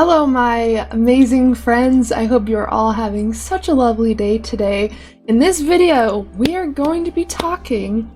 Hello, my amazing friends. I hope you're all having such a lovely day today. In this video, we are going to be talking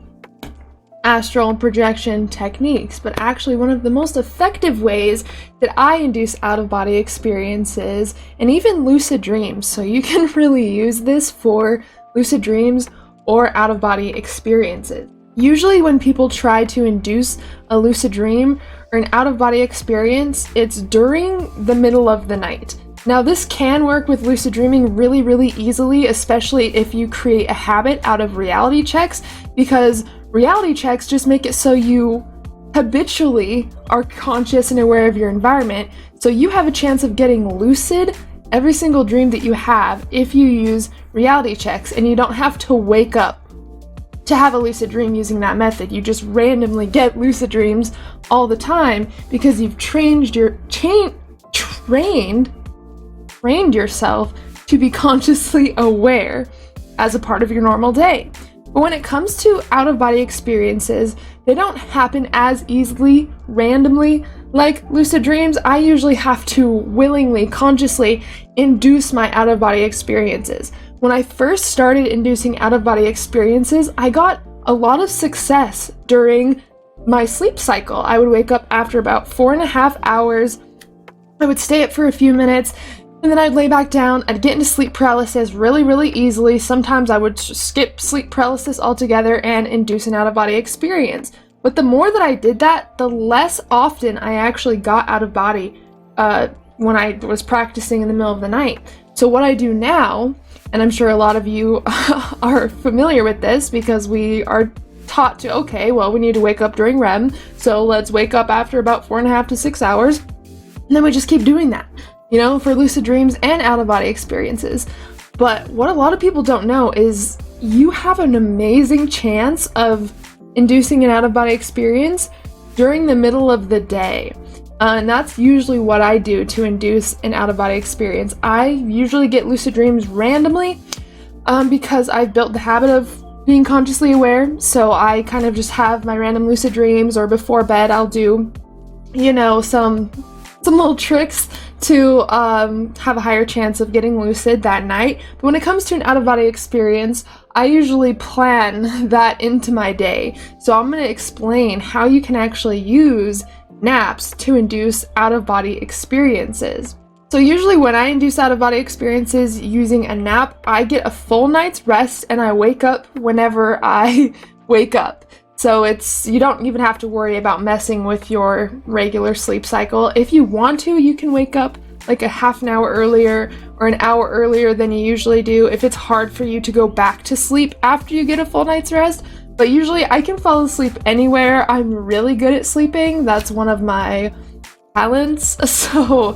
astral projection techniques, but actually one of the most effective ways that I induce out-of-body experiences and even lucid dreams. So you can really use this for lucid dreams or out-of-body experiences. Usually when people try to induce a lucid dream or an out-of-body experience, it's during the middle of the night. Now this can work with lucid dreaming really easily, especially if you create a habit out of reality checks, because reality checks just make it so you habitually are conscious and aware of your environment, so you have a chance of getting lucid every single dream that you have if you use reality checks, and you don't have to wake up to have a lucid dream using that method. You just randomly get lucid dreams all the time because you've trained yourself to be consciously aware as a part of your normal day. But when it comes to out-of-body experiences, they don't happen as easily randomly like lucid dreams. I usually have to willingly, consciously induce my out-of-body experiences. When I first started inducing out-of-body experiences, I got a lot of success during my sleep cycle. I would wake up after about 4.5 hours. I would stay up for a few minutes, and then I'd lay back down. I'd get into sleep paralysis really easily. Sometimes I would skip sleep paralysis altogether and induce an out-of-body experience. But the more that I did that, the less often I actually got out of body when I was practicing in the middle of the night. So what I do now, and I'm sure a lot of you are familiar with this because we are taught to, okay, well, we need to wake up during REM, so let's wake up after about 4.5 to 6 hours, and then we just keep doing that, you know, for lucid dreams and out-of-body experiences. But what a lot of people don't know is you have an amazing chance of inducing an out-of-body experience during the middle of the day. And that's usually what I do to induce an out-of-body experience. I usually get lucid dreams randomly because I've built the habit of being consciously aware. So I kind of just have my random lucid dreams, or before bed I'll do, you know, some little tricks to have a higher chance of getting lucid that night. But when it comes to an out-of-body experience, I usually plan that into my day. So I'm going to explain how you can actually use naps to induce out-of-body experiences. So usually when I induce out-of-body experiences using a nap, I get a full night's rest and I wake up whenever I wake up. So you don't even have to worry about messing with your regular sleep cycle. If you want to, you can wake up like a half an hour earlier or an hour earlier than you usually do if it's hard for you to go back to sleep after you get a full night's rest. But usually I can fall asleep anywhere. I'm really good at sleeping. That's one of my talents. So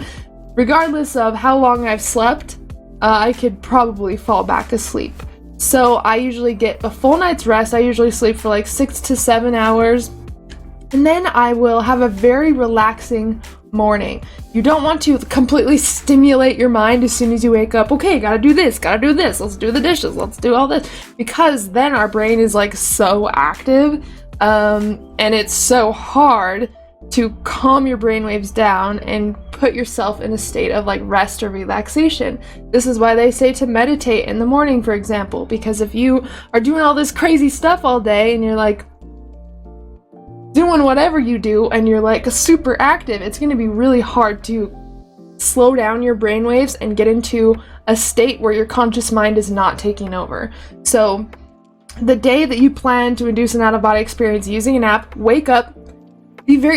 regardless of how long I've slept, I could probably fall back asleep. So I usually get a full night's rest. I usually sleep for like 6 to 7 hours. And then I will have a very relaxing morning. You don't want to completely stimulate your mind as soon as you wake up. Okay, gotta do this, let's do the dishes, let's do all this. Because then our brain is like so active, and it's so hard to calm your brainwaves down and put yourself in a state of like rest or relaxation. This is why they say to meditate in the morning, for example, because if you are doing all this crazy stuff all day and you're like doing whatever you do and you're like super active, it's going to be really hard to slow down your brainwaves and get into a state where your conscious mind is not taking over. So the day that you plan to induce an out-of-body experience using a nap, wake up,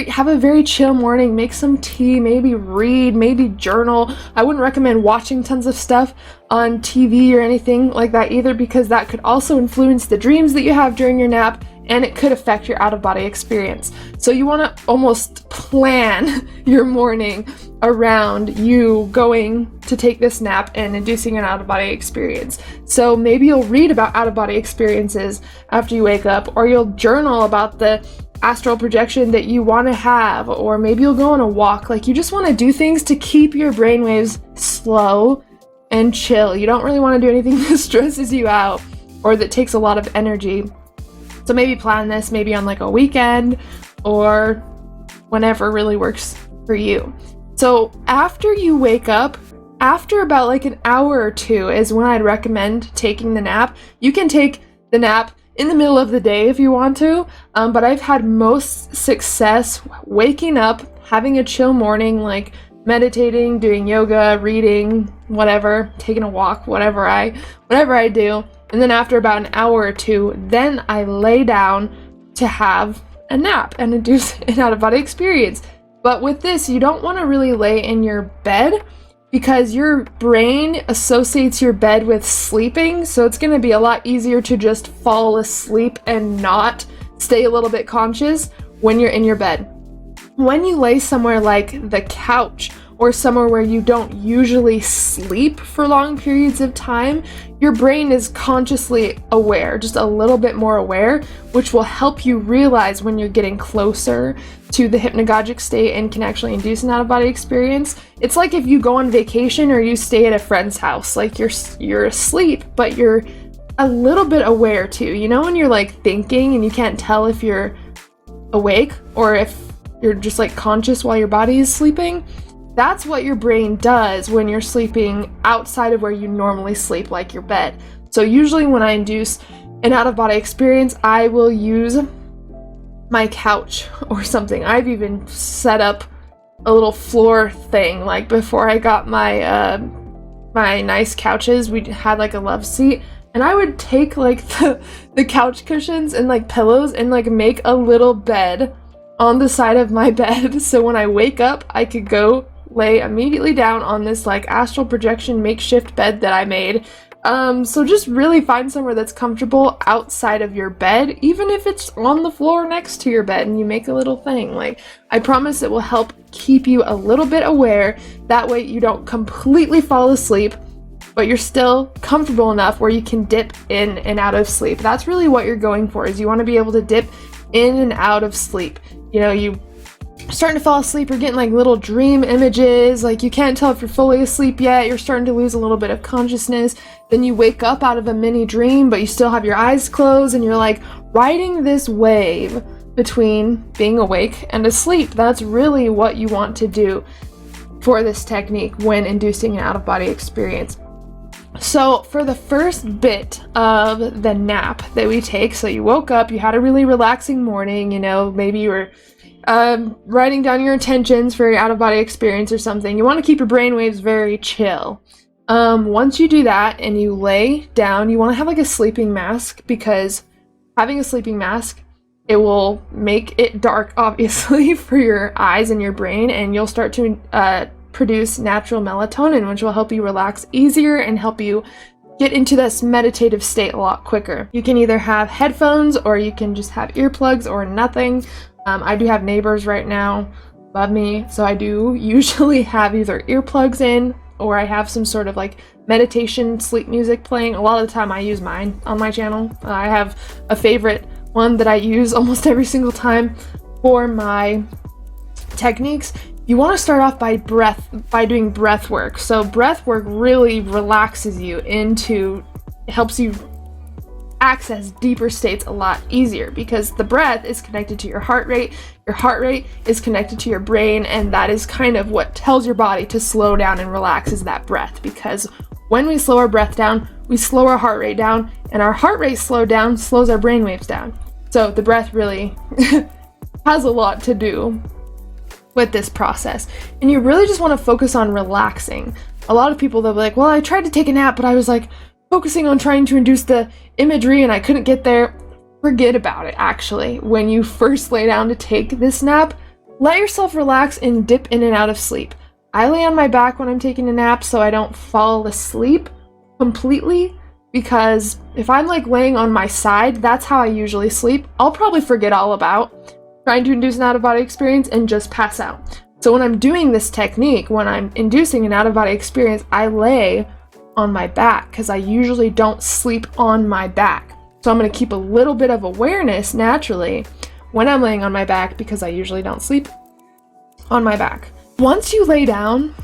have a very chill morning, make some tea, maybe read, maybe journal. I wouldn't recommend watching tons of stuff on TV or anything like that either, because that could also influence the dreams that you have during your nap, and it could affect your out-of-body experience. So you want to almost plan your morning around you going to take this nap and inducing an out-of-body experience. So maybe you'll read about out-of-body experiences after you wake up, or you'll journal about the astral projection that you want to have, or maybe you'll go on a walk. Like, you just want to do things to keep your brainwaves slow and chill. You don't really want to do anything that stresses you out or that takes a lot of energy. So maybe plan this maybe on like a weekend or whenever really works for you. So after you wake up, after about like an hour or two is when I'd recommend taking the nap. You can take the nap in the middle of the day if you want to, but I've had most success waking up, having a chill morning, like meditating, doing yoga, reading, whatever, taking a walk, whatever I do. And then after about an hour or two, then I lay down to have a nap and induce an out-of-body experience. But with this, you don't want to really lay in your bed because your brain associates your bed with sleeping, so it's going to be a lot easier to just fall asleep and not stay a little bit conscious when you're in your bed. When you lay somewhere like the couch or somewhere where you don't usually sleep for long periods of time, your brain is consciously aware, just a little bit more aware, which will help you realize when you're getting closer to the hypnagogic state and can actually induce an out-of-body experience. It's like if you go on vacation or you stay at a friend's house, like you're asleep, but you're a little bit aware too. You know when you're like thinking and you can't tell if you're awake or if you're just like conscious while your body is sleeping? That's what your brain does when you're sleeping outside of where you normally sleep, like your bed. So usually when I induce an out-of-body experience, I will use my couch or something. I've even set up a little floor thing, like before I got my my nice couches, we had like a love seat, and I would take like the couch cushions and like pillows and like make a little bed on the side of my bed, so when I wake up I could go lay immediately down on this like astral projection makeshift bed that I made. So just really find somewhere that's comfortable outside of your bed, even if it's on the floor next to your bed, and you make a little thing. Like, I promise it will help keep you a little bit aware. That way you don't completely fall asleep, but you're still comfortable enough where you can dip in and out of sleep. That's really what you're going for, is you want to be able to dip in and out of sleep. You know, you starting to fall asleep, you're getting like little dream images, like you can't tell if you're fully asleep yet, you're starting to lose a little bit of consciousness, then you wake up out of a mini dream but you still have your eyes closed, and you're like riding this wave between being awake and asleep. That's really what you want to do for this technique when inducing an out-of-body experience. So for the first bit of the nap that we take, so you woke up, you had a really relaxing morning, you know, maybe you were writing down your intentions for your out-of-body experience or something. You want to keep your brainwaves very chill. Once you do that and you lay down, you want to have like a sleeping mask, because having a sleeping mask, it will make it dark, obviously, for your eyes and your brain, and you'll start to produce natural melatonin, which will help you relax easier and help you get into this meditative state a lot quicker. You can either have headphones or you can just have earplugs or nothing. I do have neighbors right now above me, so I do usually have either earplugs in or I have some sort of like meditation sleep music playing. A lot of the time I use mine on my channel. I have a favorite one that I use almost every single time for my techniques. You want to start off by doing breath work. So breath work really relaxes you helps you access deeper states a lot easier, because the breath is connected to your heart rate is connected to your brain, and that is kind of what tells your body to slow down and relax, is that breath. Because when we slow our breath down, we slow our heart rate down, and our heart rate slowed down slows our brain waves down. So the breath really has a lot to do with this process, and you really just want to focus on relaxing. A lot of people, they'll be like, well, I tried to take a nap, but I was like focusing on trying to induce the imagery and I couldn't get there. Forget about it, actually. When you first lay down to take this nap, let yourself relax and dip in and out of sleep. I lay on my back when I'm taking a nap so I don't fall asleep completely, because if I'm like laying on my side, that's how I usually sleep. I'll probably forget all about trying to induce an out-of-body experience and just pass out. So when I'm doing this technique, when I'm inducing an out-of-body experience, I lay on my back, because I usually don't sleep on my back. So I'm going to keep a little bit of awareness naturally when I'm laying on my back, because I usually don't sleep on my back. Once you lay down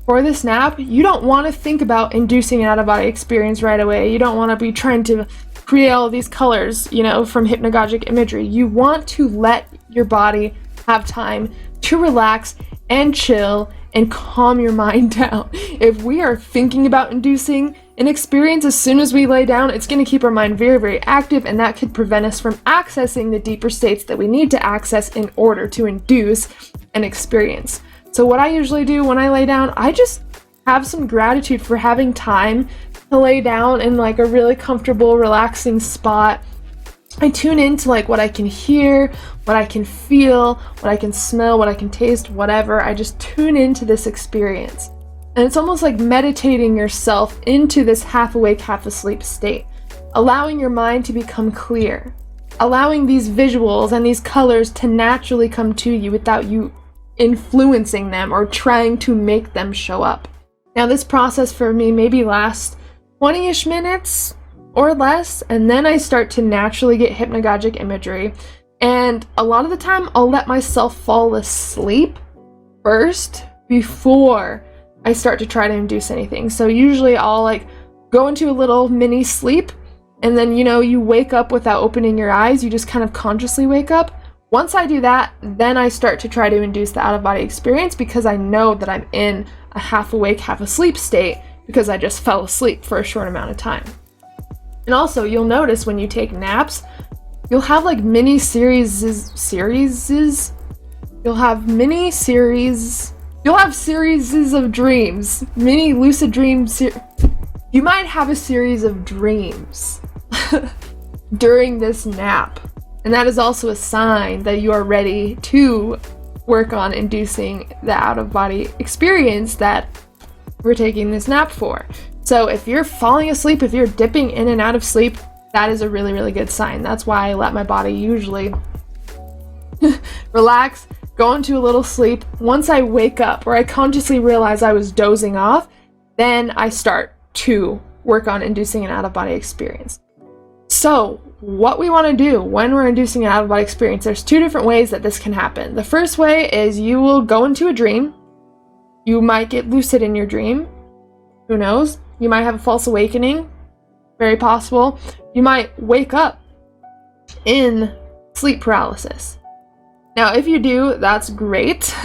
for this nap, you don't want to think about inducing an out-of-body experience right away. You don't want to be trying to create all of these colors, you know, from hypnagogic imagery. You want to let your body have time to relax and chill and calm your mind down. If we are thinking about inducing an experience as soon as we lay down, it's going to keep our mind very, very active, and that could prevent us from accessing the deeper states that we need to access in order to induce an experience. So what I usually do when I lay down, I just have some gratitude for having time to lay down in like a really comfortable, relaxing spot. I tune into like what I can hear, what I can feel, what I can smell, what I can taste, whatever. I just tune into this experience. And it's almost like meditating yourself into this half awake, half asleep state, allowing your mind to become clear, allowing these visuals and these colors to naturally come to you without you influencing them or trying to make them show up. Now, this process for me maybe lasts 20-ish minutes or less, and then I start to naturally get hypnagogic imagery. And a lot of the time, I'll let myself fall asleep first before I start to try to induce anything. So usually I'll like go into a little mini sleep, and then, you know, you wake up without opening your eyes. You just kind of consciously wake up. Once I do that, then I start to try to induce the out-of-body experience, because I know that I'm in a half awake, half asleep state because I just fell asleep for a short amount of time. And also, you'll notice when you take naps, you'll have like mini series. You'll have series of dreams, mini lucid dreams. You might have a series of dreams during this nap. And that is also a sign that you are ready to work on inducing the out-of-body experience that we're taking this nap for. So if you're falling asleep, if you're dipping in and out of sleep, that is a really, really good sign. That's why I let my body usually relax, go into a little sleep. Once I wake up or I consciously realize I was dozing off, then I start to work on inducing an out-of-body experience. So what we want to do when we're inducing an out-of-body experience, there's two different ways that this can happen. The first way is you will go into a dream. You might get lucid in your dream. Who knows? You might have a false awakening. Very possible. You might wake up in sleep paralysis. Now, if you do, that's great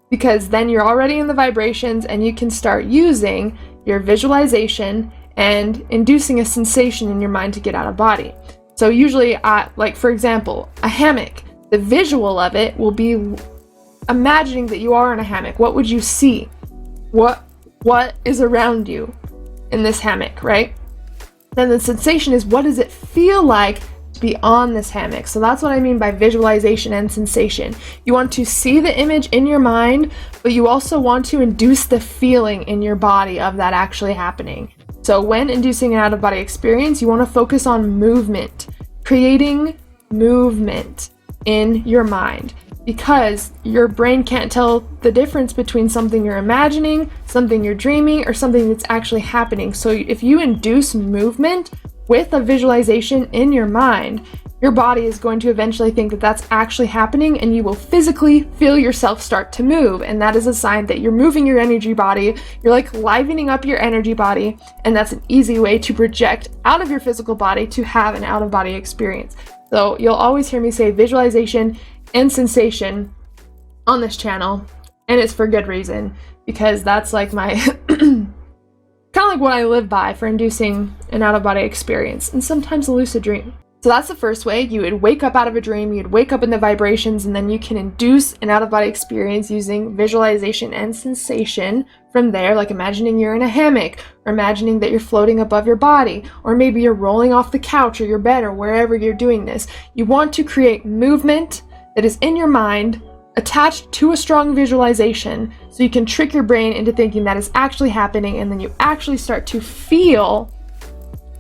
because then you're already in the vibrations and you can start using your visualization and inducing a sensation in your mind to get out of body. So usually, like for example, a hammock, the visual of it will be imagining that you are in a hammock. What would you see? What is around you in this hammock, right? Then the sensation is, what does it feel like to be on this hammock? So that's what I mean by visualization and sensation. You want to see the image in your mind, but you also want to induce the feeling in your body of that actually happening. So when inducing an out-of-body experience, you want to focus on movement, creating movement in your mind, because your brain can't tell the difference between something you're imagining, something you're dreaming, or something that's actually happening. So if you induce movement with a visualization in your mind, your body is going to eventually think that that's actually happening, and you will physically feel yourself start to move. And that is a sign that you're moving your energy body. You're like livening up your energy body. And that's an easy way to project out of your physical body to have an out-of-body experience. So you'll always hear me say visualization and sensation on this channel. And it's for good reason, because that's like my kind of like what I live by for inducing an out-of-body experience, and sometimes a lucid dream. So that's the first way. You would wake up out of a dream, you'd wake up in the vibrations, and then you can induce an out-of-body experience using visualization and sensation from there, like imagining you're in a hammock, or imagining that you're floating above your body, or maybe you're rolling off the couch or your bed or wherever you're doing this. You want to create movement that is in your mind, attached to a strong visualization, so you can trick your brain into thinking that is actually happening, and then you actually start to feel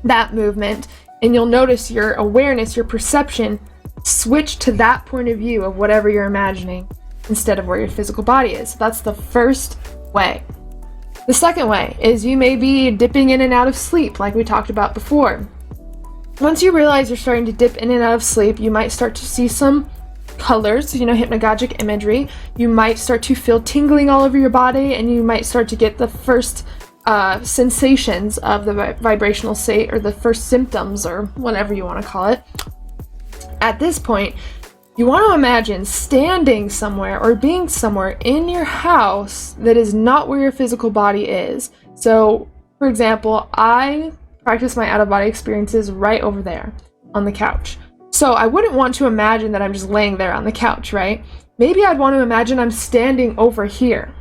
that movement. And you'll notice your awareness, your perception, switch to that point of view of whatever you're imagining instead of where your physical body is. So that's the first way. The second way is you may be dipping in and out of sleep, like we talked about before. Once you realize you're starting to dip in and out of sleep, you might start to see some colors, hypnagogic imagery. You might start to feel tingling all over your body, and you might start to get the first sensations of the vibrational state, or the first symptoms, or whatever you want to call it. At this point, You want to imagine standing somewhere or being somewhere in your house that is not where your physical body is. So, for example, I practice my out-of-body experiences right over there on the couch. So I wouldn't want to imagine that I'm just laying there on the couch, right? Maybe I'd want to imagine I'm standing over here.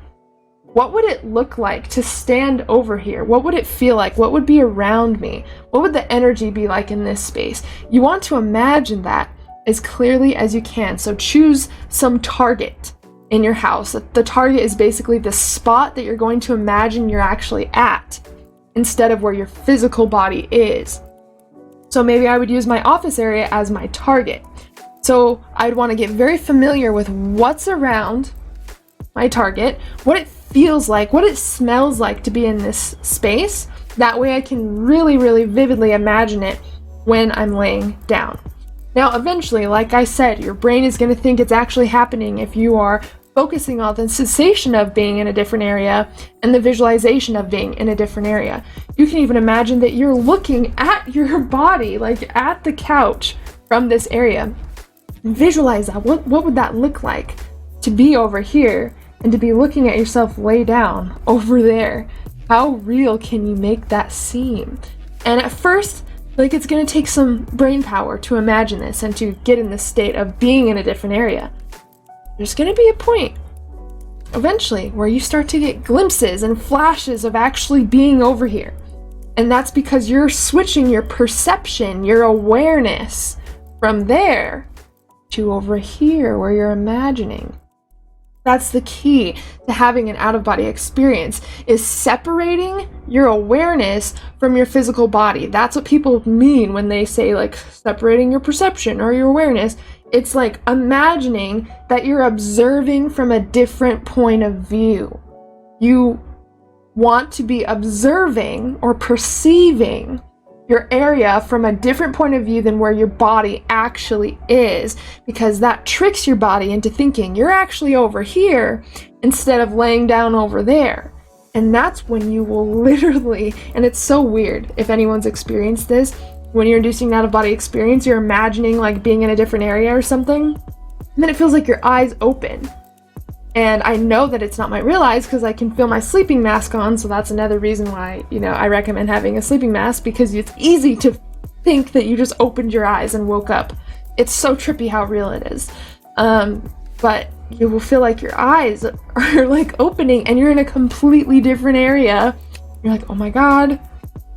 What would it look like to stand over here? What would it feel like? What would be around me? What would the energy be like in this space? You want to imagine that as clearly as you can. So choose some target in your house. The target is basically the spot that you're going to imagine you're actually at instead of where your physical body is. So maybe I would use my office area as my target. So I'd want to get very familiar with what's around my target, what it feels like, what it smells like to be in this space. That way I can really, really vividly imagine it when I'm laying down. Now, eventually, like I said, your brain is going to think it's actually happening if you are focusing on the sensation of being in a different area and the visualization of being in a different area. You can even imagine that you're looking at your body, like at the couch from this area. Visualize that. What would that look like to be over here and to be looking at yourself lay down over there? How real can you make that seem? And at first, like, it's going to take some brain power to imagine this and to get in the state of being in a different area. There's going to be a point eventually where you start to get glimpses and flashes of actually being over here. And that's because you're switching your perception, your awareness from there to over here where you're imagining. That's the key to having an out-of-body experience, is separating your awareness from your physical body. That's what people mean when they say, like, separating your perception or your awareness. It's like imagining that you're observing from a different point of view. You want to be observing or perceiving your area from a different point of view than where your body actually is, because that tricks your body into thinking you're actually over here instead of laying down over there. And that's when you will literally, and it's so weird if anyone's experienced this, when you're inducing an out-of-body experience, you're imagining like being in a different area or something, and then it feels like your eyes open. And I know that it's not my real eyes because I can feel my sleeping mask on, so that's another reason why, I recommend having a sleeping mask, because it's easy to think that you just opened your eyes and woke up. It's so trippy how real it is. But you will feel like your eyes are like opening and you're in a completely different area. You're like, oh my god, did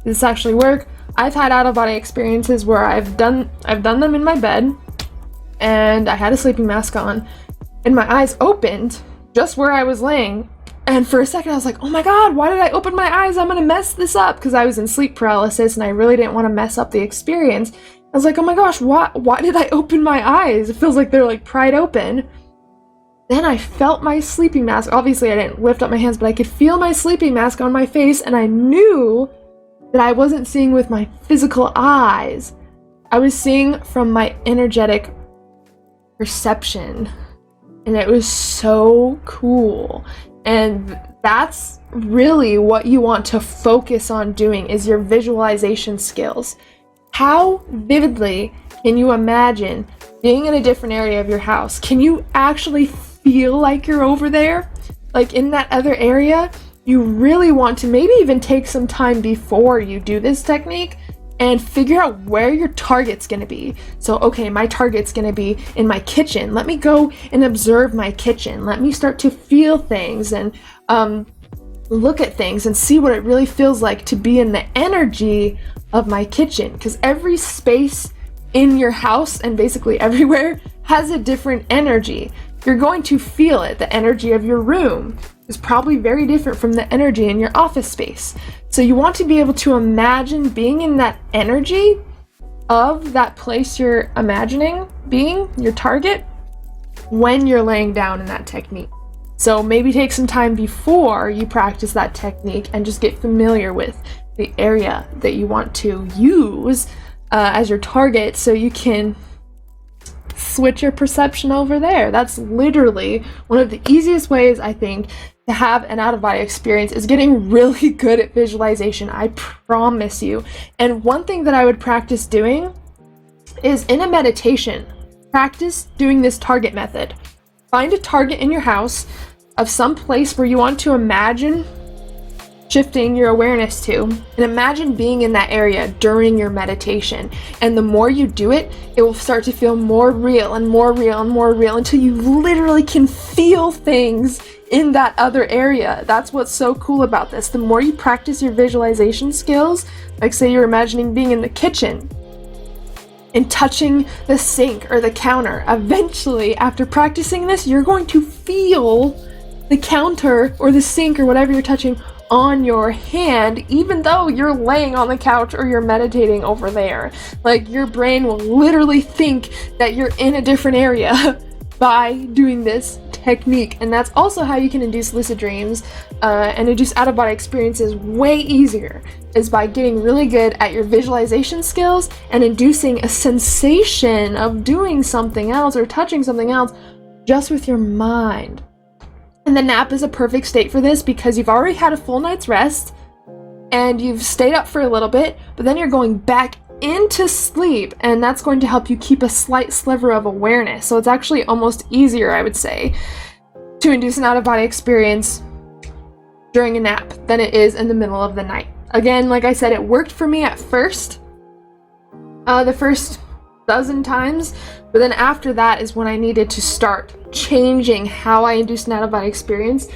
this actually work? I've had out-of-body experiences where I've done them in my bed, and I had a sleeping mask on, and my eyes opened just where I was laying, and for a second I was like, oh my god, why did I open my eyes? I'm gonna mess this up, because I was in sleep paralysis and I really didn't want to mess up the experience. I was like, oh my gosh, why did I open my eyes? It feels like they're like pried open. Then I felt my sleeping mask. Obviously I didn't lift up my hands, but I could feel my sleeping mask on my face, and I knew that I wasn't seeing with my physical eyes. I was seeing from my energetic perception. And it was so cool. And that's really what you want to focus on doing, is your visualization skills. How vividly can you imagine being in a different area of your house? Can you actually feel like you're over there? Like in that other area? You really want to maybe even take some time before you do this technique and figure out where your target's going to be. So, okay, my target's going to be in my kitchen. Let me go and observe my kitchen. Let me start to feel things and look at things and see what it really feels like to be in the energy of my kitchen. Because every space in your house and basically everywhere has a different energy. You're going to feel it. The energy of your room is probably very different from the energy in your office space. So you want to be able to imagine being in that energy of that place you're imagining being, your target, when you're laying down in that technique. So maybe take some time before you practice that technique and just get familiar with the area that you want to use as your target, so you can switch your perception over there. That's literally one of the easiest ways, I think, to have an out-of-body experience, is getting really good at visualization. I promise you. And one thing that I would practice doing is in a meditation, Practice doing this target method. Find a target in your house of some place where you want to imagine shifting your awareness to, and imagine being in that area during your meditation. And the more you do it, it will start to feel more real and more real and more real until you literally can feel things in that other area. That's what's so cool about this. The more you practice your visualization skills, like say you're imagining being in the kitchen and touching the sink or the counter, eventually after practicing this, you're going to feel the counter or the sink or whatever you're touching on your hand, even though you're laying on the couch or you're meditating over there. Like, your brain will literally think that you're in a different area by doing this technique. And that's also how you can induce lucid dreams and induce out-of-body experiences way easier, is by getting really good at your visualization skills and inducing a sensation of doing something else or touching something else just with your mind. And the nap is a perfect state for this because you've already had a full night's rest and you've stayed up for a little bit, but then you're going back into sleep, and that's going to help you keep a slight sliver of awareness. So it's actually almost easier, I would say, to induce an out-of-body experience during a nap than it is in the middle of the night. Again, like I said, it worked for me at first, the first dozen times, but then after that is when I needed to start changing how I induce an out-of-body experience.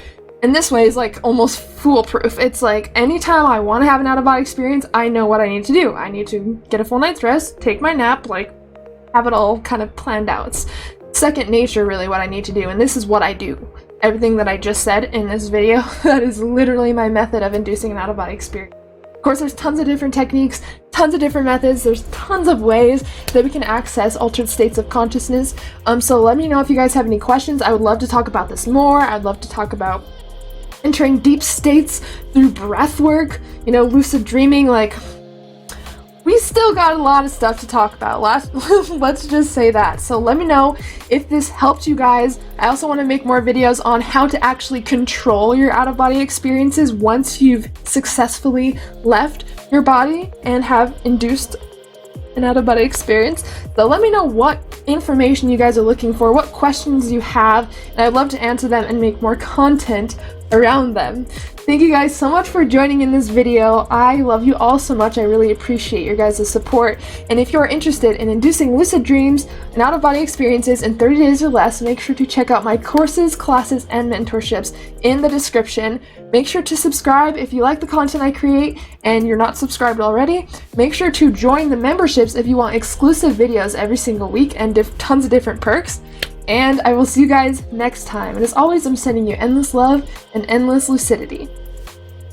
And this way is like almost foolproof. It's like anytime I want to have an out-of-body experience, I know what I need to do. I need to get a full night's rest, take my nap, like have it all kind of planned out. It's second nature really what I need to do, and this is what I do. Everything that I just said in this video, that is literally my method of inducing an out-of-body experience. Of course, there's tons of different techniques, tons of different methods, there's tons of ways that we can access altered states of consciousness. So let me know if you guys have any questions. I would love to talk about this more. I'd love to talk about entering deep states through breath work, you know, lucid dreaming. Like, we still got a lot of stuff to talk about. Let's just say that. So let me know if this helped you guys. I also want to make more videos on how to actually control your out-of-body experiences once you've successfully left your body and have induced an out-of-body experience. So let me know what information you guys are looking for, what questions you have, and I'd love to answer them and make more content around them. Thank you guys so much for joining in this video. I love you all so much. I really appreciate your guys' support. And if you're interested in inducing lucid dreams and out-of-body experiences in 30 days or less, make sure to check out my courses, classes, and mentorships in the description. Make sure to subscribe if you like the content I create and you're not subscribed already. Make sure to join the memberships if you want exclusive videos every single week and tons of different perks. And I will see you guys next time. And as always, I'm sending you endless love and endless lucidity.